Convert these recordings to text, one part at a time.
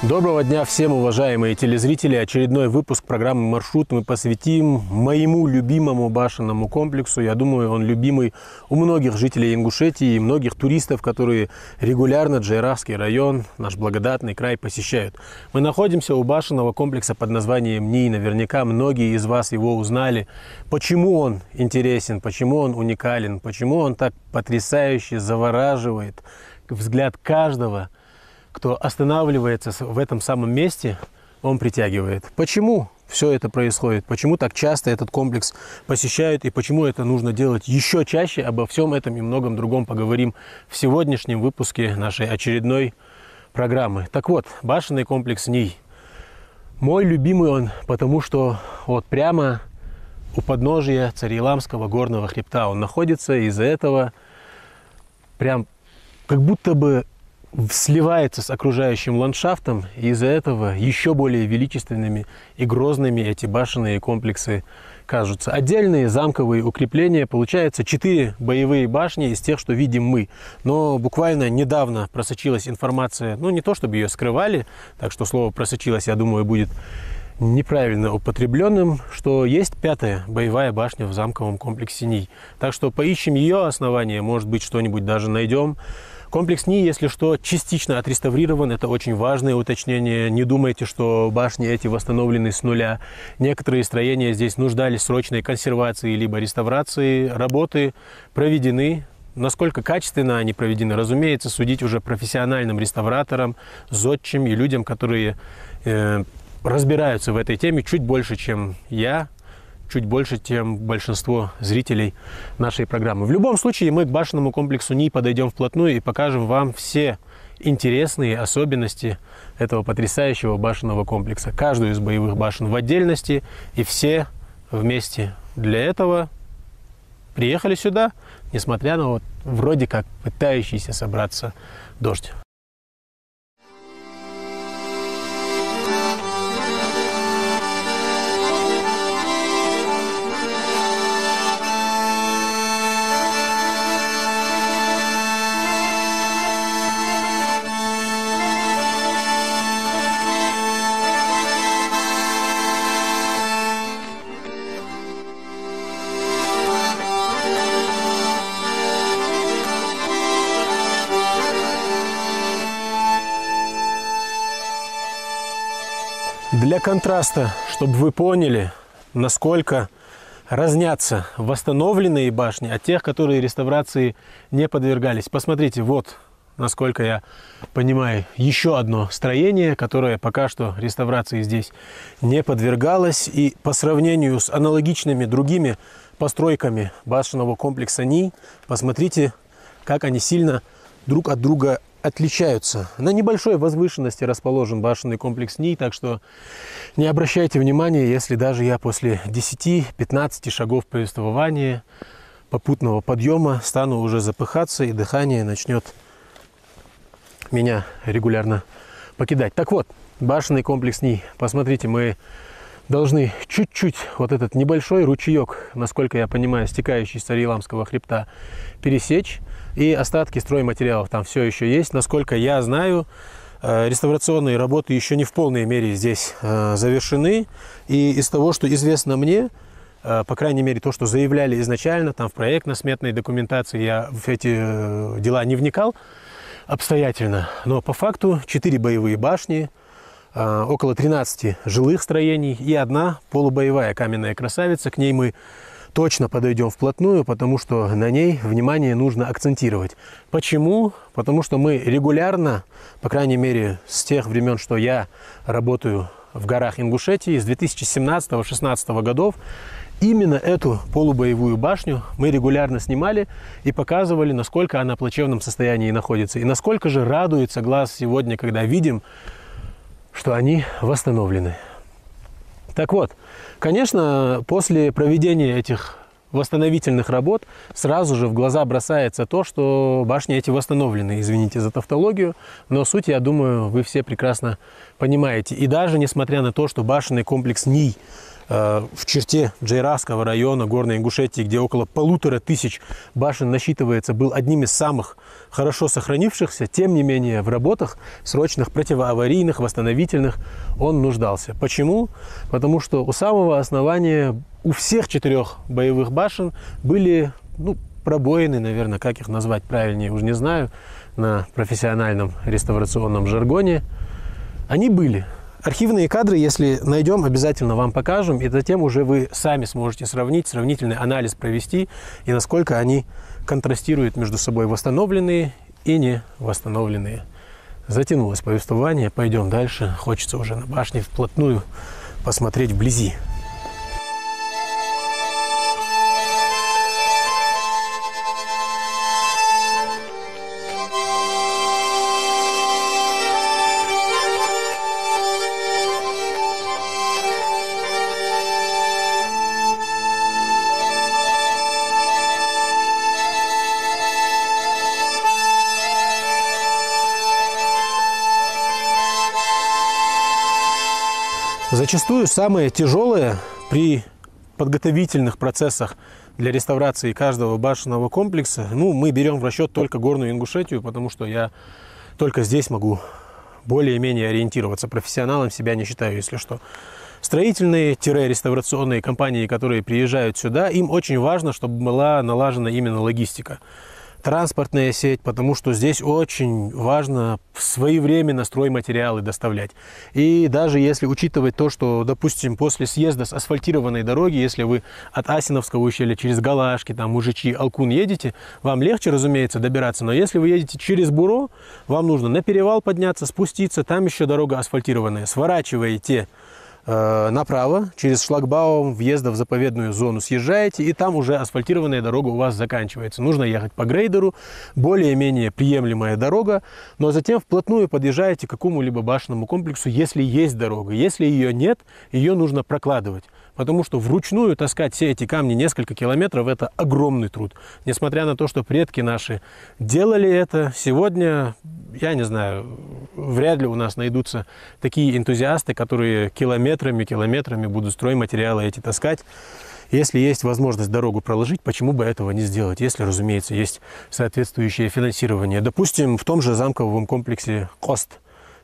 Доброго дня всем, уважаемые телезрители! Очередной выпуск программы «Маршрут» мы посвятим моему любимому башенному комплексу. Я думаю, он любимый у многих жителей Ингушетии и многих туристов, которые регулярно Джайрахский район, наш благодатный край, посещают. Мы находимся у башенного комплекса под названием НИИ. Наверняка многие из вас его узнали. Почему он интересен, почему он уникален, почему он так потрясающе завораживает взгляд каждого, кто останавливается в этом самом месте, он притягивает. Почему все это происходит? Почему так часто этот комплекс посещают и почему это нужно делать еще чаще? Обо всем этом и многом другом поговорим в сегодняшнем выпуске нашей очередной программы. Так вот, башенный комплекс НИИ. Мой любимый он, потому что вот прямо у подножия Цариеламского горного хребта он находится, и из-за этого прям как будто бы сливается с окружающим ландшафтом, и из-за этого еще более величественными и грозными эти башенные комплексы кажутся. Отдельные замковые укрепления, получается 4 боевые башни из тех, что видим мы. Но буквально недавно просочилась информация, ну не то чтобы ее скрывали, так что слово «просочилась», я думаю, будет неправильно употребленным, что есть 5-я боевая башня в замковом комплексе НИИ. Так что поищем ее основание, может быть, что-нибудь даже найдем. Комплекс НИИ, если что, частично отреставрирован. Это очень важное уточнение. Не думайте, что башни эти восстановлены с нуля. Некоторые строения здесь нуждались в срочной консервации либо реставрации. Работы проведены. Насколько качественно они проведены, разумеется, судить уже профессиональным реставраторам, зодчим и людям, которые разбираются в этой теме чуть больше, чем я, чуть больше, чем большинство зрителей нашей программы. В любом случае, мы к башенному комплексу НИИ подойдем вплотную и покажем вам все интересные особенности этого потрясающего башенного комплекса. Каждую из боевых башен в отдельности и все вместе. Для этого приехали сюда, несмотря на вот вроде как пытающийся собраться дождь. Для контраста, чтобы вы поняли, насколько разнятся восстановленные башни от тех, которые реставрации не подвергались. Посмотрите, вот, насколько я понимаю, еще одно строение, которое пока что реставрации здесь не подвергалось. И по сравнению с аналогичными другими постройками башенного комплекса НИИ, посмотрите, как они сильно друг от друга отличаются. На небольшой возвышенности расположен башенный комплекс НИИ, так что не обращайте внимания, если даже я после 10-15 шагов повествования, попутного подъема стану уже запыхаться и дыхание начнет меня регулярно покидать. Так вот, башенный комплекс НИИ. Посмотрите, мы должны чуть-чуть вот этот небольшой ручеек, насколько я понимаю, стекающий с Цариеламского хребта, пересечь. И остатки стройматериалов там все еще есть. Насколько я знаю, реставрационные работы еще не в полной мере здесь завершены. И из того, что известно мне, по крайней мере, то, что заявляли изначально, там в проектно-сметной документации, я в эти дела не вникал обстоятельно. Но по факту 4 боевые башни, около 13 жилых строений и 1 полубоевая каменная красавица. К ней мы точно подойдем вплотную, потому что на ней внимание нужно акцентировать. Почему? Потому что мы регулярно, по крайней мере с тех времен, что я работаю в горах Ингушетии, с 2017-2016 годов, именно эту полубоевую башню мы регулярно снимали и показывали, насколько она в плачевном состоянии находится. И насколько же радуется глаз сегодня, когда видим, что они восстановлены. Так вот, конечно, после проведения этих восстановительных работ сразу же в глаза бросается то, что башни эти восстановлены. Извините за тавтологию, но суть, я думаю, вы все прекрасно понимаете. И даже несмотря на то, что башенный комплекс НИИ в черте Джейравского района Горной Ингушетии, где около 1500 башен насчитывается, был одним из самых хорошо сохранившихся, тем не менее в работах срочных, противоаварийных, восстановительных он нуждался. Почему? Потому что у самого основания у всех 4 боевых башен были пробоины, наверное, как их назвать правильнее, уже не знаю, на профессиональном реставрационном жаргоне. Они были. Архивные кадры, если найдем, обязательно вам покажем, и затем уже вы сами сможете сравнить, сравнительный анализ провести, и насколько они контрастируют между собой, восстановленные и не восстановленные. Затянулось повествование, пойдем дальше. Хочется уже на башне вплотную посмотреть вблизи. Зачастую самое тяжелое при подготовительных процессах для реставрации каждого башенного комплекса, мы берем в расчет только Горную Ингушетию, потому что я только здесь могу более-менее ориентироваться. Профессионалом себя не считаю, если что. Строительные-реставрационные компании, которые приезжают сюда, им очень важно, чтобы была налажена именно логистика. Транспортная сеть, потому что здесь очень важно своевременно стройматериалы доставлять. И даже если учитывать то, что, допустим, после съезда с асфальтированной дороги, если вы от Асиновского ущелья через Галашки, там, Мужичи, Алкун едете, вам легче, разумеется, добираться. Но если вы едете через Буро, вам нужно на перевал подняться, спуститься, там еще дорога асфальтированная. Сворачиваете направо, через шлагбаум въезда в заповедную зону съезжаете, и там уже асфальтированная дорога у вас заканчивается. Нужно ехать по грейдеру, более-менее приемлемая дорога, но затем вплотную подъезжаете к какому-либо башенному комплексу, если есть дорога. Если ее нет, ее нужно прокладывать. Потому что вручную таскать все эти камни несколько километров – это огромный труд. Несмотря на то, что предки наши делали это, сегодня, я не знаю, вряд ли у нас найдутся такие энтузиасты, которые километрами будут стройматериалы эти таскать. Если есть возможность дорогу проложить, почему бы этого не сделать, если, разумеется, есть соответствующее финансирование. Допустим, в том же замковом комплексе Кост.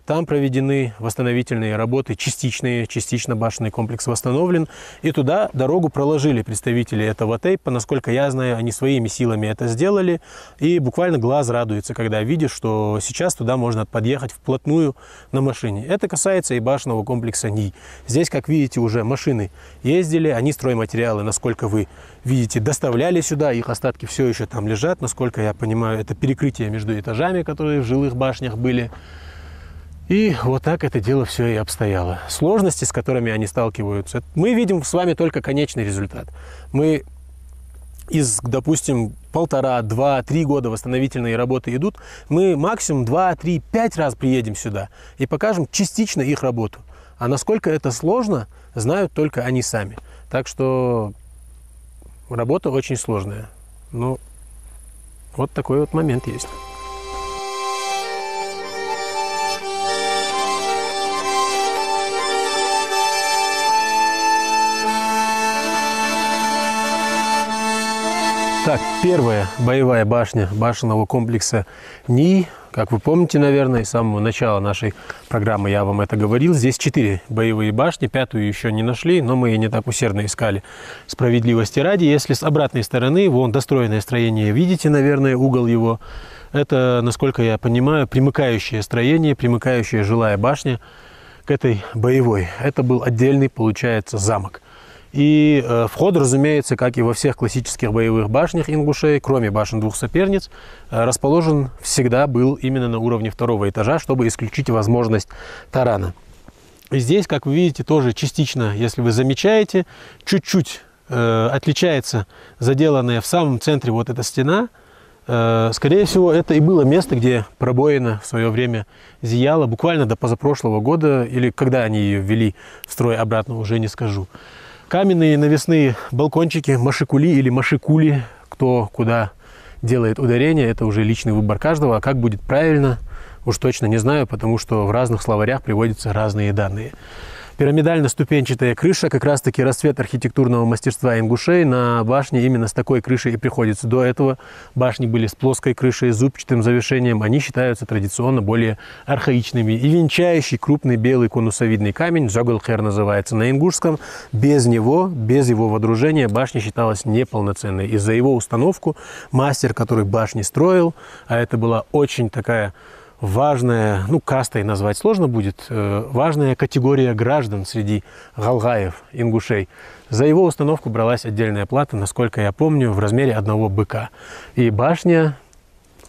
Там проведены восстановительные работы, частично башенный комплекс восстановлен. И туда дорогу проложили представители этого тейпа. Насколько я знаю, они своими силами это сделали. И буквально глаз радуется, когда видишь, что сейчас туда можно подъехать вплотную на машине. Это касается и башенного комплекса НИИ. Здесь, как видите, уже машины ездили, они стройматериалы, насколько вы видите, доставляли сюда. Их остатки все еще там лежат. Насколько я понимаю, это перекрытие между этажами, которые в жилых башнях были. И вот так это дело все и обстояло. Сложности, с которыми они сталкиваются, мы видим с вами только конечный результат. Мы из, допустим, 1,5, 2, 3 года восстановительные работы идут, мы максимум 2, 3, 5 раз приедем сюда и покажем частично их работу. А насколько это сложно, знают только они сами. Так что работа очень сложная. Но вот такой вот момент есть. Так, первая боевая башня башенного комплекса НИИ. Как вы помните, наверное, с самого начала нашей программы я вам это говорил. Здесь 4 боевые башни, 5-ю еще не нашли, но мы не так усердно искали, справедливости ради. Если с обратной стороны, вон достроенное строение, видите, наверное, угол его. Это, насколько я понимаю, примыкающее строение, примыкающая жилая башня к этой боевой. Это был отдельный, получается, замок. И вход, разумеется, как и во всех классических боевых башнях ингушей, кроме башен двух соперниц, расположен всегда был именно на уровне 2-го этажа, чтобы исключить возможность тарана. И здесь, как вы видите, тоже частично, если вы замечаете, чуть-чуть отличается заделанная в самом центре вот эта стена. Скорее всего, это и было место, где пробоина в свое время зияла, буквально до позапрошлого года, или когда они ее ввели в строй обратно, уже не скажу. Каменные навесные балкончики, машикули или машикули, кто куда делает ударение, это уже личный выбор каждого. А как будет правильно, уж точно не знаю, потому что в разных словарях приводятся разные данные. Пирамидально-ступенчатая крыша, как раз-таки расцвет архитектурного мастерства ингушей. На башне именно с такой крышей и приходится. До этого башни были с плоской крышей, с зубчатым завершением. Они считаются традиционно более архаичными. И венчающий крупный белый конусовидный камень, зоглхер называется на ингушском, без него, без его водружения башня считалась неполноценной. И за его установку мастер, который башни строил, а это была очень такая важная, ну, кастой назвать сложно будет, важная категория граждан среди галгаев, ингушей. За его установку бралась отдельная плата, насколько я помню, в размере одного быка. И башня,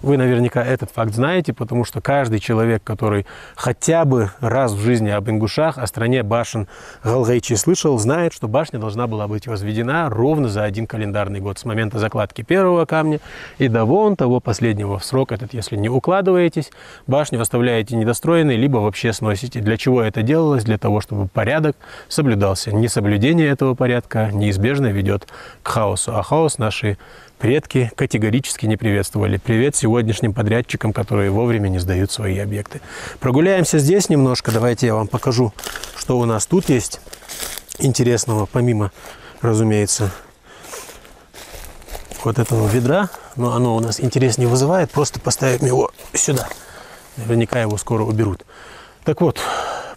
вы наверняка этот факт знаете, потому что каждый человек, который хотя бы раз в жизни об ингушах, о стране башен Галгайчи слышал, знает, что башня должна была быть возведена ровно за один календарный год, с момента закладки первого камня и до вон того последнего. В срок этот, если не укладываетесь, башню оставляете недостроенной, либо вообще сносите. Для чего это делалось? Для того, чтобы порядок соблюдался. Несоблюдение этого порядка неизбежно ведет к хаосу, а хаос наши предки категорически не приветствовали. Привет сегодняшним подрядчикам, которые вовремя не сдают свои объекты. Прогуляемся здесь немножко. Давайте я вам покажу, что у нас тут есть интересного, помимо, разумеется, вот этого ведра. Но оно у нас интерес не вызывает. Просто поставим его сюда. Наверняка его скоро уберут. Так вот,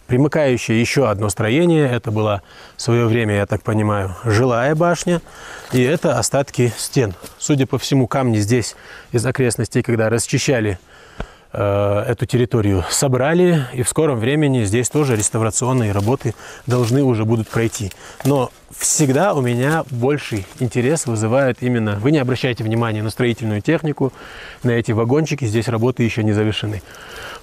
примыкающее еще одно строение. Это было в свое время, я так понимаю, жилая башня. И это остатки стен. Судя по всему, камни здесь из окрестностей, когда расчищали эту территорию, собрали. И в скором времени здесь тоже реставрационные работы должны уже будут пройти. Но всегда у меня больший интерес вызывает именно... Вы не обращайте внимания на строительную технику, на эти вагончики. Здесь работы еще не завершены.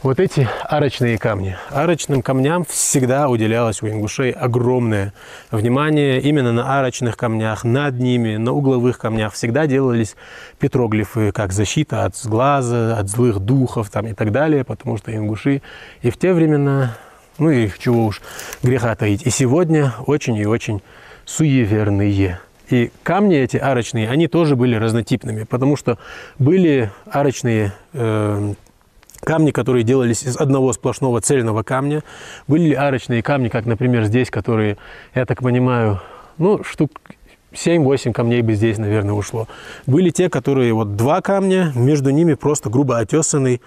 Вот эти арочные камни. Арочным камням всегда уделялось у ингушей огромное внимание. Именно на арочных камнях, над ними, на угловых камнях всегда делались петроглифы, как защита от сглаза, от злых духов там, и так далее. Потому что ингуши и в те времена, ну и чего уж греха таить, и сегодня очень и очень суеверные. И камни эти арочные, они тоже были разнотипными, потому что были арочные камни, которые делались из одного сплошного цельного камня. Были арочные камни, как, например, здесь, которые, я так понимаю, ну, штук 7-8 камней бы здесь, наверное, ушло. Были те, которые вот два камня, между ними просто грубо отесанный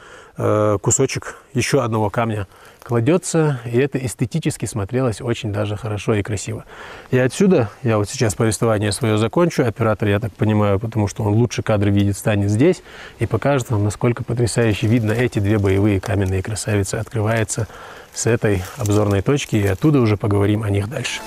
кусочек еще одного камня кладется, и это эстетически смотрелось очень даже хорошо и красиво. И отсюда, я вот сейчас повествование свое закончу, оператор, я так понимаю, потому что он лучше кадры видит, станет здесь и покажет вам, насколько потрясающе видно эти две боевые каменные красавицы. Открывается с этой обзорной точки, и оттуда уже поговорим о них дальше.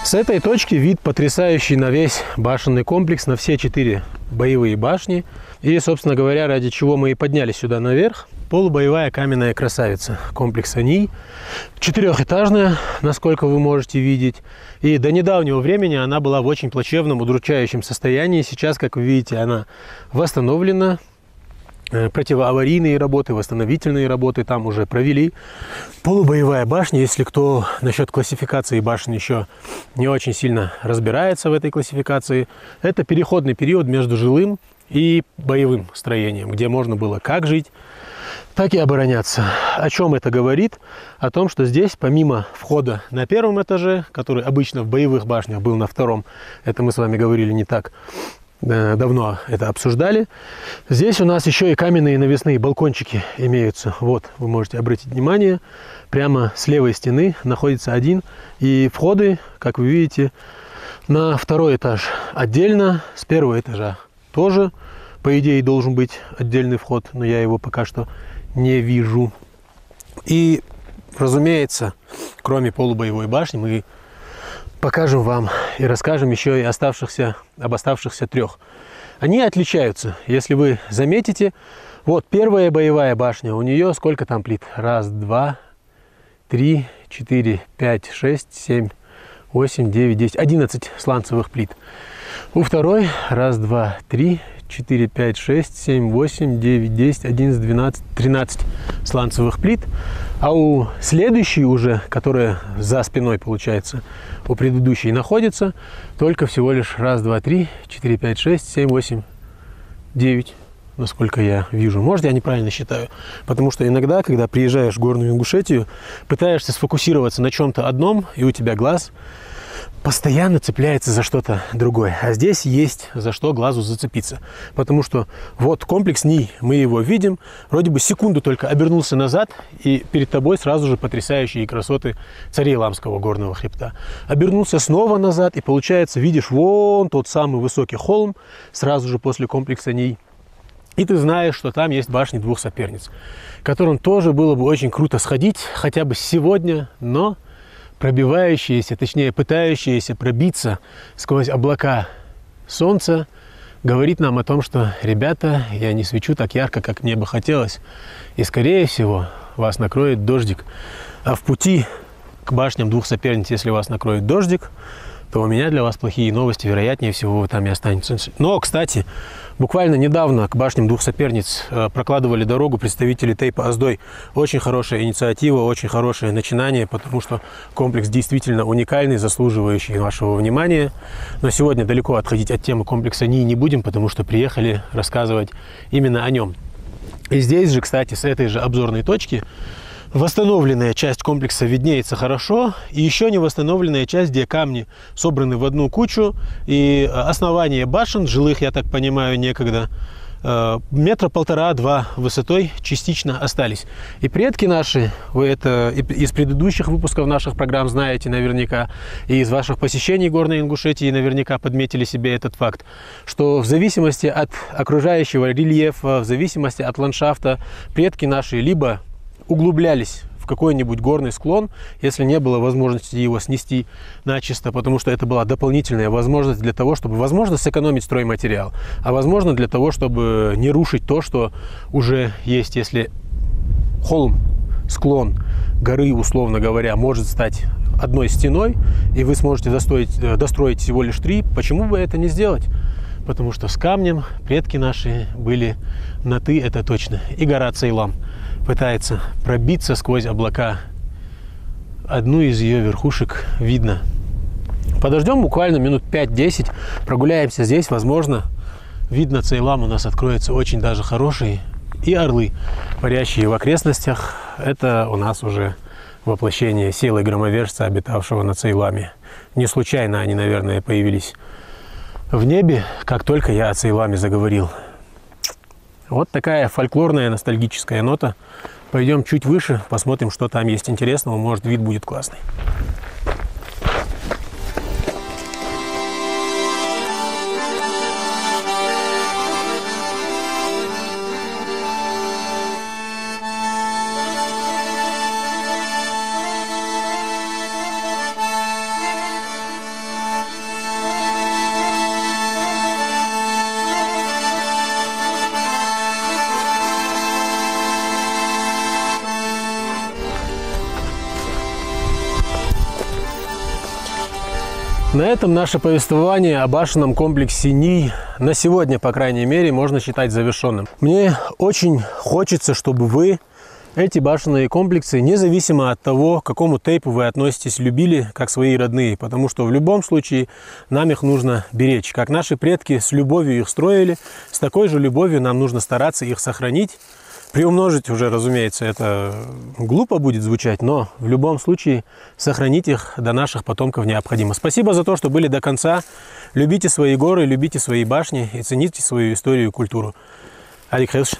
С этой точки вид потрясающий на весь башенный комплекс, на все 4 боевые башни. И, собственно говоря, ради чего мы и поднялись сюда наверх. Полубоевая каменная красавица. Комплекс Аней. 4-этажная, насколько вы можете видеть. И до недавнего времени она была в очень плачевном, удручающем состоянии. Сейчас, как вы видите, она восстановлена. Противоаварийные работы, восстановительные работы там уже провели. Полубоевая башня, если кто насчет классификации башен еще не очень сильно разбирается в этой классификации, это переходный период между жилым и боевым строением, где можно было как жить, так и обороняться. О чем это говорит? О том, что здесь помимо входа на первом этаже, который обычно в боевых башнях был на втором, это мы с вами говорили не так давно, это обсуждали. Здесь у нас еще и каменные навесные балкончики имеются. Вот, вы можете обратить внимание, прямо с левой стены находится один. И входы, как вы видите, на второй этаж отдельно, с первого этажа тоже, по идее, должен быть отдельный вход, но я его пока что не вижу. И, разумеется, кроме полубоевой башни, мы покажем вам и расскажем еще и об оставшихся 3. Они отличаются, если вы заметите. Вот первая боевая башня, у нее сколько там плит? 1, 2, 3, 4, 5, 6, 7, 8, 9, 10, 11 сланцевых плит. У второй 1, 2, 3, 4, 5, 6, 7, 8, 9, 10, 11, 12, 13 сланцевых плит. А у следующей уже, которая за спиной получается, у предыдущей находится только всего лишь 1, 2, 3, 4, 5, 6, 7, 8, 9. Насколько я вижу. Может, я неправильно считаю. Потому что иногда, когда приезжаешь в Горную Ингушетию, пытаешься сфокусироваться на чем-то одном, и у тебя глаз постоянно цепляется за что-то другое. А здесь есть за что глазу зацепиться. Потому что вот комплекс Ний, мы его видим, вроде бы секунду только обернулся назад, и перед тобой сразу же потрясающие красоты Царейламского горного хребта. Обернулся снова назад, и получается, видишь вон тот самый высокий холм, сразу же после комплекса Ний. И ты знаешь, что там есть башни двух соперниц, к которым тоже было бы очень круто сходить, хотя бы сегодня, но пробивающиеся, точнее пытающиеся пробиться сквозь облака солнца, говорит нам о том, что, ребята, я не свечу так ярко, как мне бы хотелось, и, скорее всего, вас накроет дождик. А в пути к башням двух соперниц, если вас накроет дождик, то у меня для вас плохие новости, вероятнее всего, вы там и останетесь. Но, кстати, буквально недавно к башням двух соперниц прокладывали дорогу представители тейпа Оздой. Очень хорошая инициатива, очень хорошее начинание, потому что комплекс действительно уникальный, заслуживающий вашего внимания. Но сегодня далеко отходить от темы комплекса Ний не будем, потому что приехали рассказывать именно о нем. И здесь же, кстати, с этой же обзорной точки, восстановленная часть комплекса виднеется хорошо, и еще не восстановленная часть, где камни собраны в одну кучу, и основания башен, жилых, я так понимаю, некогда, 1,5–2 метра высотой частично остались. И предки наши, вы это из предыдущих выпусков наших программ знаете наверняка, и из ваших посещений Горной Ингушетии наверняка подметили себе этот факт, что в зависимости от окружающего рельефа, в зависимости от ландшафта, предки наши либо углублялись в какой-нибудь горный склон, если не было возможности его снести начисто, потому что это была дополнительная возможность для того, чтобы, возможно, сэкономить стройматериал, а возможно для того, чтобы не рушить то, что уже есть. Если холм, склон горы, условно говоря, может стать одной стеной, и вы сможете достроить всего лишь 3, почему бы это не сделать? Потому что с камнем предки наши были на «ты», это точно. И гора Цейлам пытается пробиться сквозь облака. Одну из ее верхушек видно. Подождем буквально минут 5-10, прогуляемся здесь, возможно, видно Цейлам у нас откроется очень даже хороший. И орлы, парящие в окрестностях, это у нас уже воплощение силы громовержца, обитавшего на Цейламе. Не случайно они, наверное, появились в небе, как только я о Цейламе заговорил. Вот такая фольклорная ностальгическая нота. Пойдем чуть выше, посмотрим, что там есть интересного. Может, вид будет классный. На этом наше повествование о башенном комплексе Ний на сегодня, по крайней мере, можно считать завершенным. Мне очень хочется, чтобы вы эти башенные комплексы, независимо от того, к какому тейпу вы относитесь, любили как свои родные, потому что в любом случае нам их нужно беречь. Как наши предки с любовью их строили, с такой же любовью нам нужно стараться их сохранить. Приумножить уже, разумеется, это глупо будет звучать, но в любом случае сохранить их до наших потомков необходимо. Спасибо за то, что были до конца. Любите свои горы, любите свои башни и цените свою историю и культуру. Алик Хелш.